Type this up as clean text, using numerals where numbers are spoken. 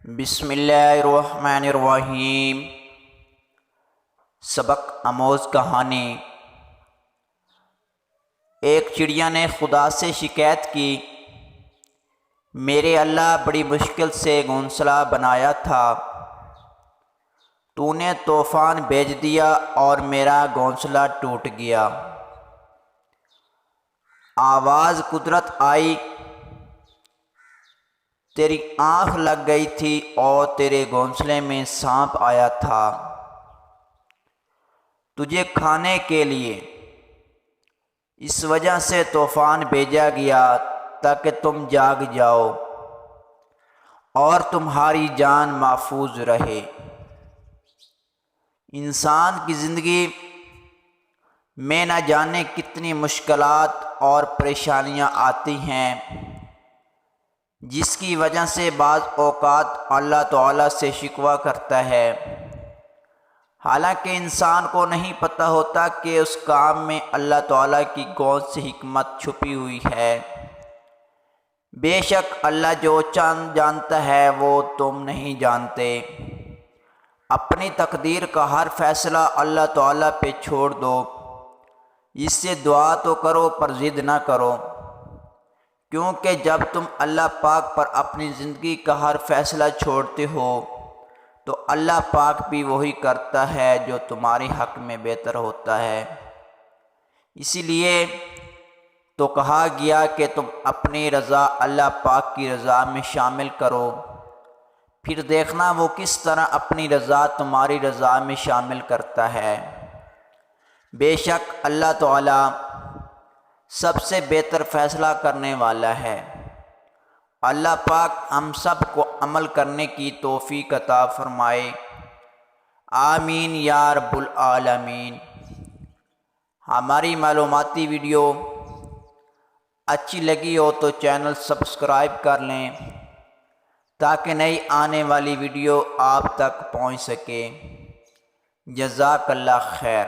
بسم اللہ الرحمن الرحیم۔ سبق آموز کہانی۔ ایک چڑیا نے خدا سے شکایت کی، میرے اللہ بڑی مشکل سے گھونسلہ بنایا تھا، تو نے طوفان بھیج دیا اور میرا گھونسلہ ٹوٹ گیا۔ آواز قدرت آئی، تیری آنکھ لگ گئی تھی اور تیرے گھونسلے میں سانپ آیا تھا تجھے کھانے کے لیے، اس وجہ سے طوفان بھیجا گیا تاکہ تم جاگ جاؤ اور تمہاری جان محفوظ رہے۔ انسان کی زندگی میں نہ جانے کتنی مشکلات اور پریشانیاں آتی ہیں، جس کی وجہ سے بعض اوقات اللہ تعالیٰ سے شکوہ کرتا ہے، حالانکہ انسان کو نہیں پتہ ہوتا کہ اس کام میں اللہ تعالیٰ کی کون سی حکمت چھپی ہوئی ہے۔ بے شک اللہ جو جانتا ہے وہ تم نہیں جانتے۔ اپنی تقدیر کا ہر فیصلہ اللہ تعالیٰ پہ چھوڑ دو، اس سے دعا تو کرو پر ضد نہ کرو، کیونکہ جب تم اللہ پاک پر اپنی زندگی کا ہر فیصلہ چھوڑتے ہو تو اللہ پاک بھی وہی کرتا ہے جو تمہارے حق میں بہتر ہوتا ہے۔ اسی لیے تو کہا گیا کہ تم اپنی رضا اللہ پاک کی رضا میں شامل کرو، پھر دیکھنا وہ کس طرح اپنی رضا تمہاری رضا میں شامل کرتا ہے۔ بے شک اللہ تعالیٰ سب سے بہتر فیصلہ کرنے والا ہے۔ اللہ پاک ہم سب کو عمل کرنے کی توفیق عطا فرمائے، آمین یا رب العالمین۔ ہماری معلوماتی ویڈیو اچھی لگی ہو تو چینل سبسکرائب کر لیں تاکہ نئی آنے والی ویڈیو آپ تک پہنچ سکے۔ جزاک اللہ خیر۔